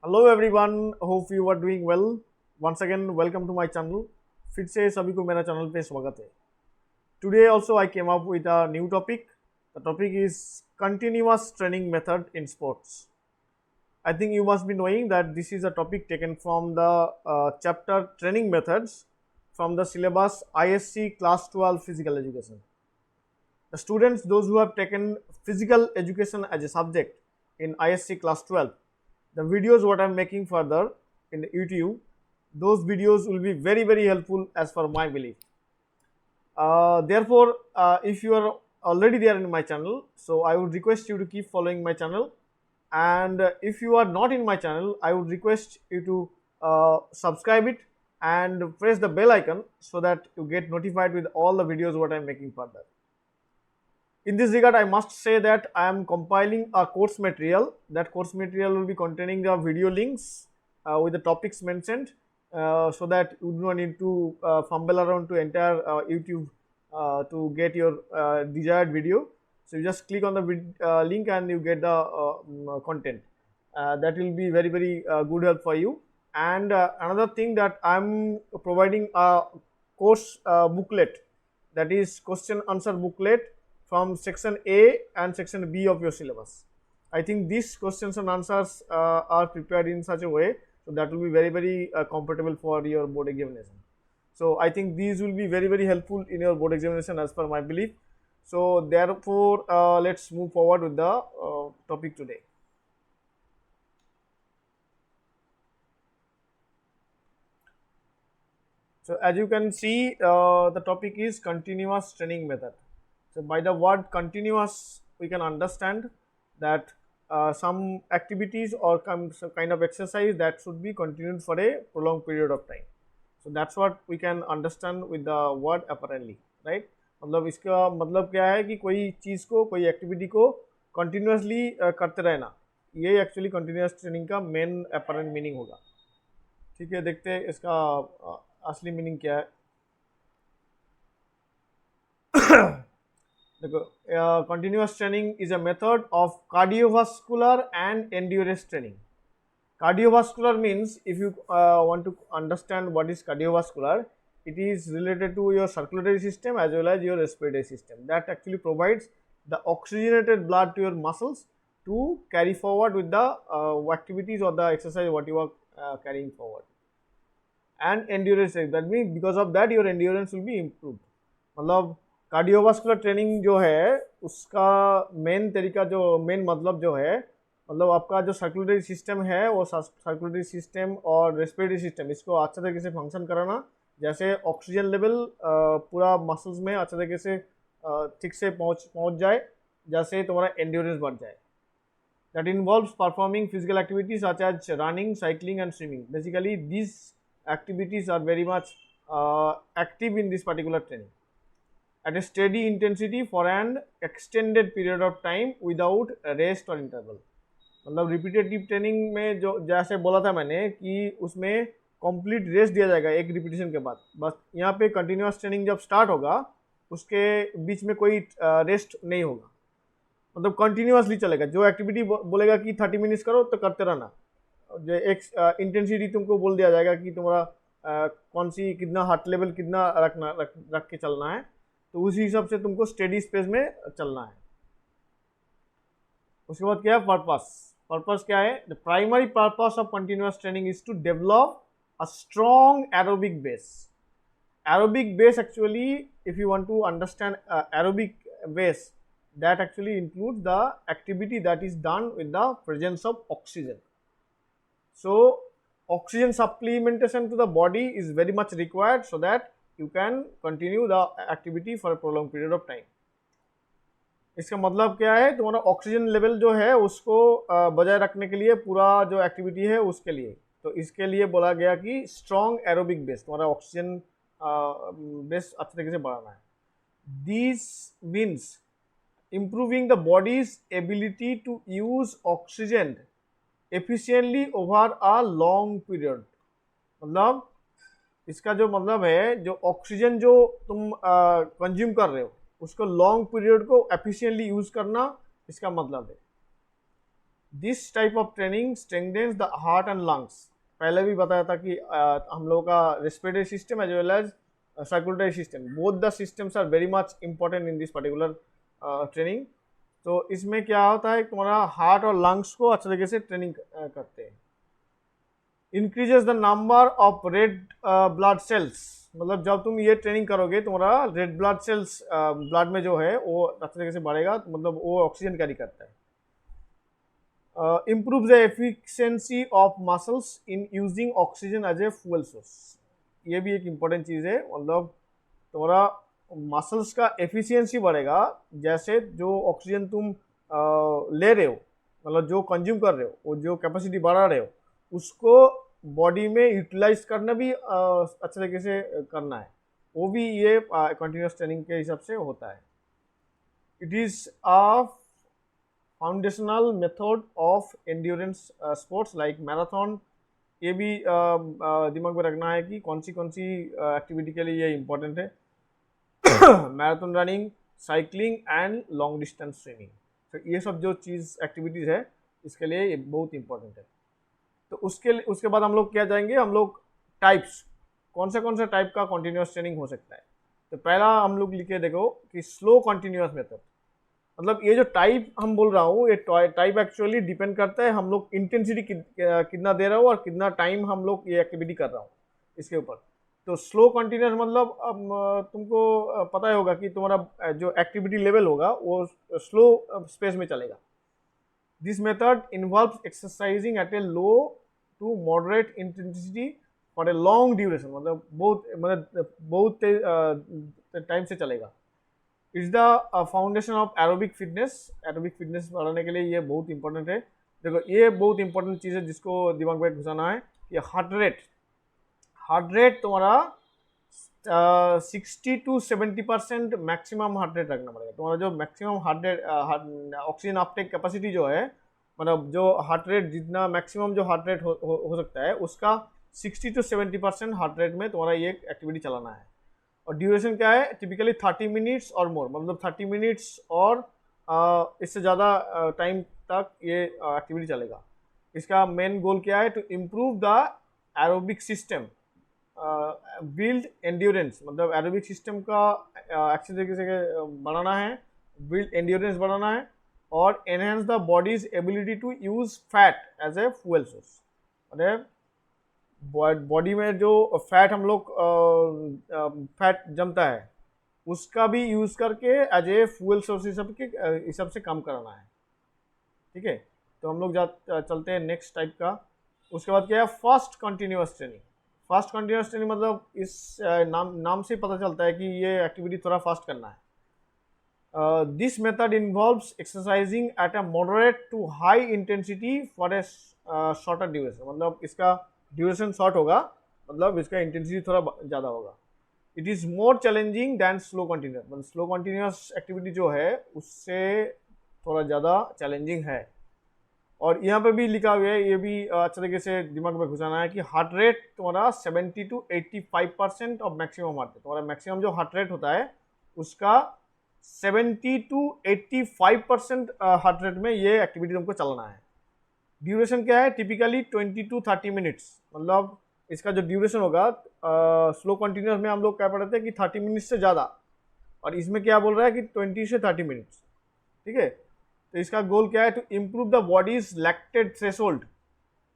Hello everyone, hope you are doing well. Once again, welcome to my channel. फिर से सभी को मेरा चैनल पे स्वागत है. Today also I came up with a new topic. The topic is continuous training method in sports. I think you must be knowing that this is a topic taken from the chapter training methods from the syllabus ISC class 12 physical education. The students, those who have taken physical education as a subject in ISC class 12, the videos what I am making further in the YouTube, those videos will be very helpful as per my belief. Therefore, if you are already there in my channel, so I would request you to keep following my channel, and if you are not in my channel, I would request you to subscribe it and press the bell icon so that you get notified with all the videos what I am making further. In this regard, I must say that I am compiling a course material. That course material will be containing the video links with the topics mentioned, so that you do not need to fumble around to entire YouTube to get your desired video. So you just click on the link and you get the content. That will be very good help for you. And another thing that I am providing a course booklet, that is question answer booklet from section A and section B of your syllabus. I think these questions and answers are prepared in such a way so that will be very comfortable for your board examination. So I think these will be very helpful in your board examination as per my belief. So therefore, let's move forward with the topic today. So as you can see, the topic is continuous training method. So by the word continuous, we can understand that some activities or some kind of exercise that should be continued for a prolonged period of time. So that's what we can understand with the word apparently, right? मतलब इसका मतलब क्या है कि कोई चीज़ को, कोई activity को कंटिन्यूसली करते रहना, ये एक्चुअली कंटिन्यूस ट्रेनिंग का मेन अपरेंट मीनिंग होगा. ठीक है, देखते हैं इसका असली मीनिंग क्या है. Continuous training is a method of cardiovascular and endurance training. Cardiovascular means, if you want to understand what is cardiovascular, it is related to your circulatory system as well as your respiratory system. That actually provides the oxygenated blood to your muscles to carry forward with the activities or the exercise what you are carrying forward. And endurance, that means because of that your endurance will be improved. मतलब cardiovascular training जो है उसका main तरीका, जो main मतलब जो है, मतलब आपका जो सर्कुलेटरी सिस्टम है वो सर्कुलेटरी सिस्टम और रेस्पिरेटरी सिस्टम इसको अच्छे तरीके से फंक्शन कराना, जैसे ऑक्सीजन लेवल पूरा मसल्स में अच्छे तरीके से ठीक से पहुंच जाए, जैसे तुम्हारा एंड्योरेंस बढ़ जाए. That involves performing physical activities such as running, cycling and swimming. Basically these activities are very much active in this particular training at a steady intensity for an extended period of time without rest or interval. मतलब repetitive training में जो जैसे बोला था मैंने कि उसमें complete rest दिया जाएगा एक रिपीटेशन के बाद. बस यहाँ पे कंटिन्यूस ट्रेनिंग जब स्टार्ट होगा उसके बीच में कोई रेस्ट नहीं होगा, मतलब कंटिन्यूसली चलेगा. जो एक्टिविटी बोलेगा कि 30 मिनट्स करो तो करते रहना. जो एक इंटेंसिटी तुमको बोल दिया जाएगा कि तुम्हारा कौन सी कितना हार्ट लेवल कितना रख के चलना है, तो उसी हिसाब से तुमको स्टेडी स्पेस में चलना है. उसके बाद क्या है पर्पस क्या है? The primary purpose of continuous training is to develop a strong aerobic base. Aerobic base actually, if you want to understand aerobic base, that actually includes the activity that is done with the presence of oxygen. So oxygen supplementation to the body is very much required so that you can continue the activity for a prolonged period of time. इसका मतलब क्या है? तुम्हारा oxygen level जो है उसको बजाय रखने के लिए पूरा जो एक्टिविटी है उसके लिए, तो इसके लिए बोला गया कि स्ट्रॉन्ग एरोबिक बेस, तुम्हारा ऑक्सीजन बेस अच्छे तरीके से बढ़ाना है. This means improving the body's ability to use oxygen efficiently over a long period. मतलब इसका जो मतलब है, जो ऑक्सीजन जो तुम कंज्यूम कर रहे हो उसको लॉन्ग पीरियड को एफिशिएंटली यूज करना, इसका मतलब है. This type of training strengthens the heart and lungs. पहले भी बताया था कि हम लोगों का respiratory system as well as circulatory system, both the systems are very much important in this particular training. तो इसमें क्या होता है, तुम्हारा हार्ट और लंग्स को अच्छे तरीके से ट्रेनिंग करते हैं। Increases the number of red blood cells, मतलब जब तुम ये ट्रेनिंग करोगे तुम्हारा रेड ब्लड सेल्स ब्लड में जो है वो अच्छे तरीके से बढ़ेगा, मतलब वो ऑक्सीजन कैरी करता है। improves the efficiency of muscles in using oxygen as a fuel source। ये भी एक इम्पोर्टेंट चीज़ है, मतलब तुम्हारा मसल्स का एफिशिएंसी बढ़ेगा, जैसे जो ऑक्सीजन तुम ले रहे हो, मतलब जो कंज्यूम कर रहे हो, वो जो कैपेसिटी बढ़ा रहे हो उसको बॉडी में यूटिलाइज करना भी अच्छे तरीके से करना है, वो भी ये कंटिन्यूस ट्रेनिंग के हिसाब से होता है। It is a foundational method of endurance sports like marathon. ये भी दिमाग में रखना है कि कौन सी एक्टिविटी के लिए ये इम्पोर्टेंट है। Marathon running, cycling and long distance training, तो ये सब जो चीज़ एक्टिविटीज़ है इसके लिए ये बहुत इंपॉर्टेंट है। तो उसके बाद हम लोग क्या जाएंगे, हम लोग टाइप्स, कौन सा टाइप का कॉन्टिन्यूस ट्रेनिंग हो सकता है। तो पहला हम लोग लिखे देखो कि स्लो कॉन्टिन्यूस मेथड, मतलब ये जो टाइप हम बोल रहा हूँ, ये टाइप एक्चुअली डिपेंड करता है हम लोग इंटेंसिटी कितना दे रहा हो और कितना टाइम हम लोग ये एक्टिविटी कर रहा हूँ इसके ऊपर। तो स्लो कंटिन्यूस मतलब अब तुमको पता ही होगा कि तुम्हारा जो एक्टिविटी लेवल होगा वो स्लो स्पेस में चलेगा। This method involves exercising at a low to moderate intensity for a long duration, मतलब बहुत टाइम से चलेगा। It's the foundation of aerobic fitness. Aerobic fitness बढ़ाने के लिए ये बहुत इंपॉर्टेंट है। देखो ये बहुत इंपॉर्टेंट चीज़ है जिसको दिमाग में घुसाना है कि हार्ट रेट तुम्हारा 60-70% मैक्सिमम हार्ट रेट रखना पड़ेगा। तुम्हारा जो maximum heart rate oxygen Uptake capacity जो है, मतलब जो हार्ट रेट जितना मैक्सिमम जो हार्ट रेट हो सकता है उसका 60-70% हार्ट रेट में तुम्हारा ये एक्टिविटी चलाना है। और ड्यूरेशन क्या है, टिपिकली 30 मिनट्स और मोर, मतलब 30 मिनट्स और इससे ज़्यादा टाइम तक ये एक्टिविटी चलेगा। इसका मेन गोल क्या है, to improve the aerobic system, build endurance, मतलब एरोबिक सिस्टम का अच्छे तरीके से बढ़ाना है, बिल्ड एंड्योरेंस बढ़ाना है, और enhance the body's ability to use fat as a fuel source. मतलब बॉडी में जो फैट हम लोग फैट जमता है उसका भी यूज करके एज ए फ्यूल सोर्स इस सब से कम कराना है। ठीक है, तो हम लोग चलते हैं नेक्स्ट टाइप का। उसके बाद क्या है, fast continuous training. Fast continuous training मतलब इस नाम से पता चलता है कि ये एक्टिविटी थोड़ा फास्ट करना है। This method involves exercising at a moderate to high intensity for a shorter duration, मतलब इसका ड्यूरेशन शॉर्ट होगा, मतलब इसका इंटेंसिटी थोड़ा ज़्यादा होगा। It is more challenging than slow continuous, मतलब स्लो कंटिन्यूस एक्टिविटी जो है उससे थोड़ा ज़्यादा चैलेंजिंग है। और यहाँ पे भी लिखा हुआ है, ये भी अच्छे तरीके से दिमाग में घुसाना है कि हार्ट रेट तुम्हारा 70-85% ऑफ मैक्सिमम हार्ट रेट, तुम्हारा मैक्सिमम जो हार्ट रेट होता है उसका 70-85% हार्ट रेट में ये एक्टिविटी तुमको चलाना है। ड्यूरेशन क्या है, टिपिकली 20-30 मिनट्स, मतलब इसका जो ड्यूरेशन होगा स्लो कंटिन्यूस में हम लोग क्या पढ़ते हैं कि 30 मिनट्स से ज़्यादा, और इसमें क्या बोल रहा है कि 20 से 30 मिनट्स। ठीक है, तो इसका गोल क्या है, to improve the body's lactate threshold,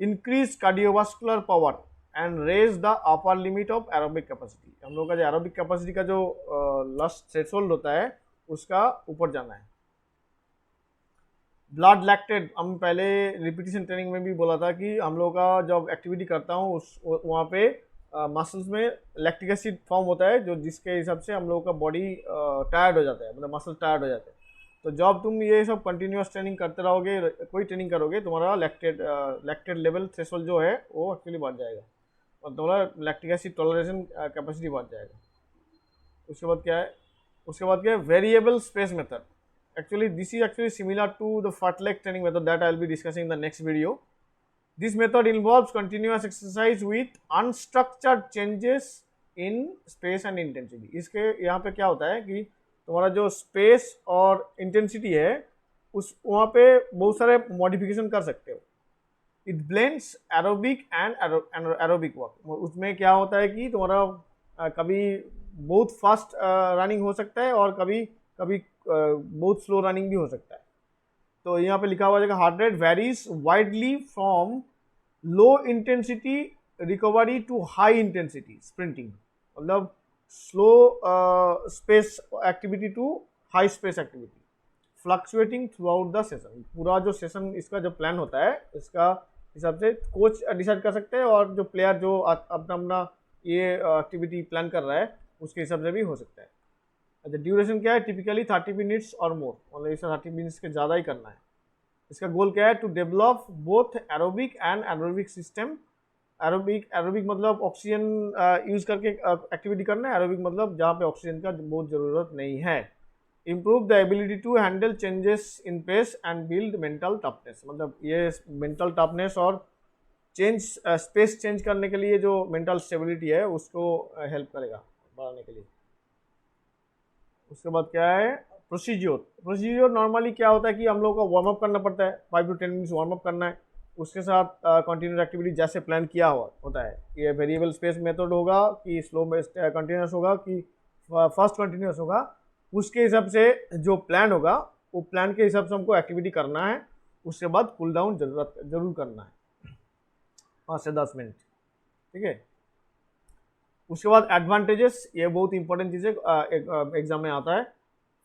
increase cardiovascular power and raise the upper limit of aerobic capacity. हम लोग का जो एरोबिक कैपेसिटी का जो लास्ट थ्रेशोल्ड होता है उसका ऊपर जाना है। ब्लड लैक्टेट, हम पहले रिपीटिशन ट्रेनिंग में भी बोला था कि हम लोग का जब एक्टिविटी करता हूँ उस वहाँ पे मसल्स में लैक्टिक एसिड फॉर्म होता है, जो जिसके हिसाब से हम लोगों का बॉडी टायर्ड हो जाता है, मतलब मसल टायर्ड हो जाते हैं। तो जब तुम ये सब कंटिन्यूस ट्रेनिंग करते रहोगे, कोई ट्रेनिंग करोगे, तुम्हारा लैक्टेट लेवल थ्रेशोल्ड जो है वो एक्चुअली बढ़ जाएगा और तुम्हारा लैक्टिक एसिड टॉलरेशन कैपेसिटी बढ़ जाएगा। उसके बाद क्या है, variable space method. Actually, this is actually similar to the fartlek training method that I will be discussing in the next video. This method involves continuous exercise with unstructured changes in space and intensity. इसके यहाँ पे क्या होता है कि तुम्हारा जो space और इंटेंसिटी है उस वहाँ पे बहुत सारे मॉडिफिकेशन कर सकते हो। It blends aerobic and aerobic work. उसमें क्या होता है कि तुम्हारा कभी बहुत फास्ट रनिंग हो सकता है और कभी कभी बहुत स्लो रनिंग भी हो सकता है। तो यहाँ पे लिखा हुआ है heart rate varies widely from low intensity recovery to high intensity sprinting, मतलब slow space activity to high space activity, fluctuating throughout the session. पूरा जो सेशन इसका जो प्लान होता है इसका हिसाब से कोच डिसाइड कर सकते हैं और जो प्लेयर जो अपना अपना ये एक्टिविटी प्लान कर रहा है उसके हिसाब से भी हो सकता है। अच्छा, ड्यूरेशन क्या है? टिपिकली 30 मिनट्स और मोर, मतलब इसे 30 मिनट्स के ज़्यादा ही करना है। इसका गोल क्या है? To develop both aerobic and anaerobic system. Aerobic मतलब ऑक्सीजन यूज करके एक्टिविटी करना है, एरोबिक मतलब जहाँ पे ऑक्सीजन का बहुत ज़रूरत नहीं है। Improve the ability to handle changes in pace and build mental toughness, मतलब ये मेंटल टफनेस और स्पेस चेंज करने के लिए जो मेंटल स्टेबिलिटी है उसको हेल्प करेगा बढ़ाने के लिए। उसके बाद क्या है? प्रोसीजर नॉर्मली क्या होता है कि हम लोग को वार्म अप करना पड़ता है, 5 to 10 मिनट्स वार्म अप करना है। उसके साथ कंटिन्यूस एक्टिविटी जैसे प्लान किया हुआ होता है। ये वेरिएबल स्पेस मेथड होगा कि स्लो कंटिन्यूस होगा कि फास्ट कंटिन्यूस होगा, उसके हिसाब से जो प्लान होगा वो प्लान के हिसाब से हमको एक्टिविटी करना है। उसके बाद कूल डाउन जरूर करना है 5 से 10 मिनट, ठीक है। उसके बाद एडवांटेजेस, ये बहुत इंपॉर्टेंट चीज़ है, एग्जाम में आता है।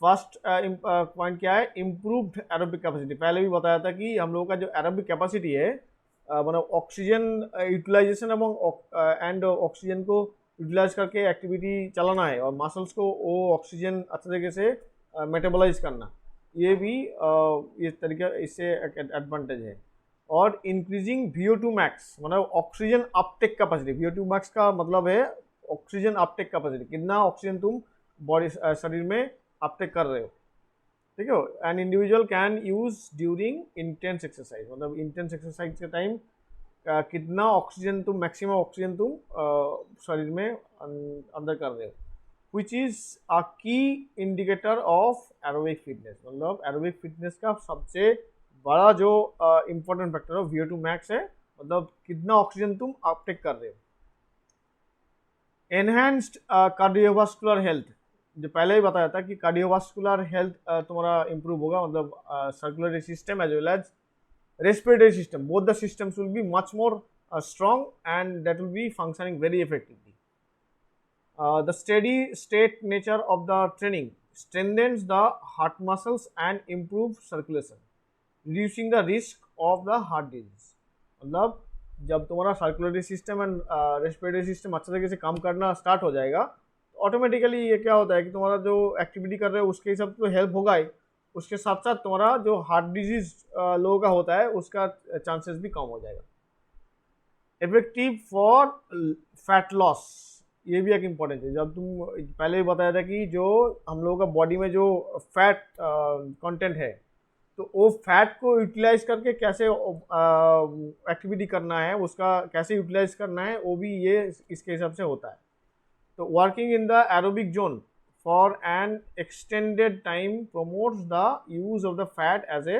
फर्स्ट पॉइंट क्या है? Improved aerobic capacity. पहले भी बताया था कि हम लोगों का जो एरोबिक कैपेसिटी है, मतलब ऑक्सीजन यूटिलाइजेशन एंड ऑक्सीजन को यूटिलाइज करके एक्टिविटी चलाना है और मसल्स को वो ऑक्सीजन अच्छे तरीके से मेटाबोलाइज करना, ये भी ये तरीका इससे एडवांटेज है। और इंक्रीजिंग VO2 मैक्स, मतलब oxygen Uptake capacity. VO2 max का मतलब है ऑक्सीजन अपटेक कैपेसिटी, कितना ऑक्सीजन तुम बॉडी शरीर में अपटेक कर रहे हो, ठीक है। An individual can use during intense exercise, मतलब इंटेंस एक्सरसाइज के टाइम कितना ऑक्सीजन तुम मैक्सिमम ऑक्सीजन तुम शरीर में अंदर कर रहे हो, विच इज अ की इंडिकेटर ऑफ एरोबिक फिटनेस। मतलब एरोबिक फिटनेस का सबसे बड़ा जो इम्पोर्टेंट फैक्टर है VO2 मैक्स है, मतलब कितना ऑक्सीजन तुम अपटेक कर रहे हो। एनहांस्ड कार्डियोवास्कुलर हेल्थ, जो पहले ही बताया था कि कार्डियोवास्कुलर हेल्थ तुम्हारा इंप्रूव होगा, मतलब circulatory system as well as respiratory system, both the systems will be much more strong and that will be functioning very effectively. The steady state nature of the training strengthens the heart muscles and improves circulation, reducing the risk of the heart disease. मतलब जब तुम्हारा circulatory system and respiratory system अच्छे तरीके से काम करना start हो जाएगा, ऑटोमेटिकली ये क्या होता है कि तुम्हारा जो एक्टिविटी कर रहे हो उसके हिसाब से तो हेल्प होगा ही, उसके साथ साथ तुम्हारा जो हार्ट डिजीज लोगों का होता है उसका चांसेस भी कम हो जाएगा। इफेक्टिव फॉर फैट लॉस, ये भी एक इम्पॉर्टेंट है। जब तुम पहले भी बताया था कि जो हम लोगों का बॉडी में जो फैट कंटेंट है, तो वो फैट को यूटिलाइज करके कैसे एक्टिविटी करना है, उसका कैसे यूटिलाइज करना है, वो भी ये इसके हिसाब से होता है। तो working in the aerobic zone for an extended time promotes the use of the fat as a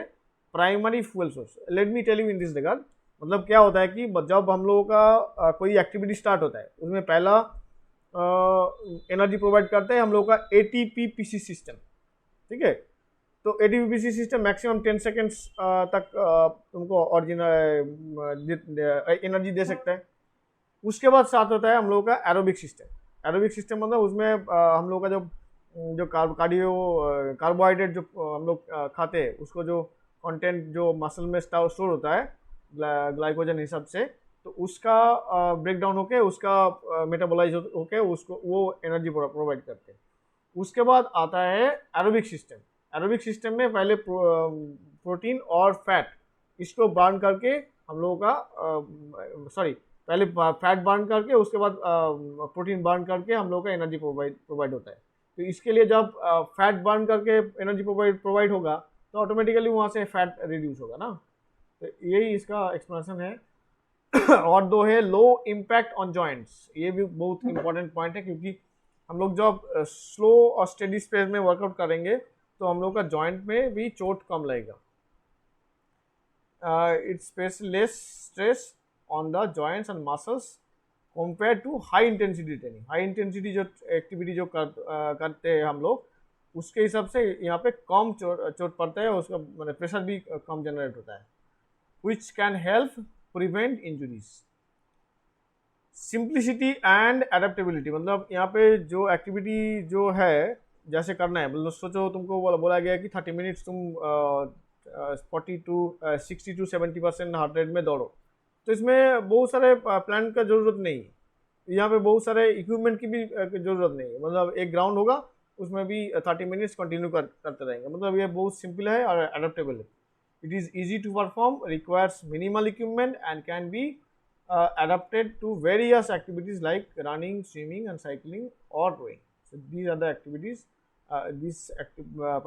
primary fuel source. Let me tell you in this regard, मतलब क्या होता है कि जब हम लोगों का कोई एक्टिविटी स्टार्ट होता है, उसमें पहला एनर्जी प्रोवाइड करते हैं हम लोग का ATP-PC सिस्टम, ठीक है। तो ATP-PC सिस्टम मैक्सिमम 10 सेकेंड्स तक तुमको ओरिजिनल एनर्जी दे सकता है। उसके बाद साथ होता है हम लोगों का एरोबिक सिस्टम। एरोबिक सिस्टम मतलब उसमें हम लोग का जो कार्बोहाइड्रेट जो हम लोग खाते हैं, उसको जो कंटेंट जो मसल में स्टोर होता है ग्लाइकोजन हिसाब से, तो उसका ब्रेकडाउन होके उसका मेटाबोलाइज होके उसको वो एनर्जी प्रोवाइड करते हैं। उसके बाद आता है एरोबिक सिस्टम। एरोबिक सिस्टम में पहले प्रोटीन और फैट इसको बर्न करके हम लोगों का पहले फैट बर्न करके उसके बाद प्रोटीन बर्न करके हम लोगों का एनर्जी प्रोवाइड होता है। तो इसके लिए जब फैट बर्न करके एनर्जी प्रोवाइड होगा तो ऑटोमेटिकली वहाँ से फैट रिड्यूस होगा ना। तो यही इसका एक्सप्लेनेशन है। और दो है लो इम्पैक्ट ऑन जॉइंट्स, ये भी बहुत इंपॉर्टेंट पॉइंट है, क्योंकि हम लोग जब स्लो और स्टेडी स्पेस में वर्कआउट करेंगे तो हम लोग का जॉइंट में भी चोट कम लगेगा. It places less stress on the joints and muscles compared to high intensity training. High intensity जो एक्टिविटी जो करते हैं हम लोग, उसके हिसाब से यहाँ पे कम चोट पड़ता है, उसका मतलब प्रेशर भी कम जनरेट होता है, which can help prevent injuries. Simplicity and adaptability, मतलब यहाँ पे जो एक्टिविटी जो है जैसे करना है, मतलब सोचो तुमको बोला गया कि 30 मिनट्स तुम 40 टू 60 टू 70% हार्ट रेट में दौड़ो, तो इसमें बहुत सारे प्लान का ज़रूरत नहीं है, यहाँ पे बहुत सारे इक्विपमेंट की भी ज़रूरत नहीं है. मतलब एक ग्राउंड होगा, उसमें भी 30 मिनट्स कंटिन्यू करते रहेंगे. मतलब ये बहुत सिंपल है और एडेप्टेबल है. It is easy to perform, requires minimal equipment and can be adapted to various activities like running, swimming and cycling or rowing. So these are the activities,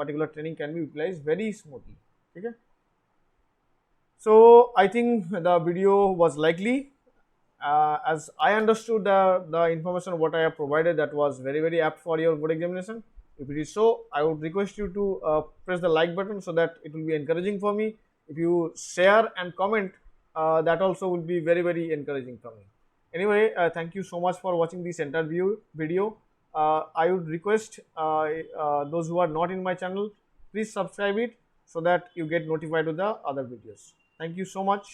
particular training can be utilized very smoothly. Okay. So I think the video was likely, as I understood the information what I have provided, that was very apt for your board examination. If it is so, I would request you to press the like button so that it will be encouraging for me. If you share and comment, that also will be very encouraging for me. Anyway, thank you so much for watching this entire video. I would request those who are not in my channel, please subscribe it so that you get notified with the other videos. Thank you so much.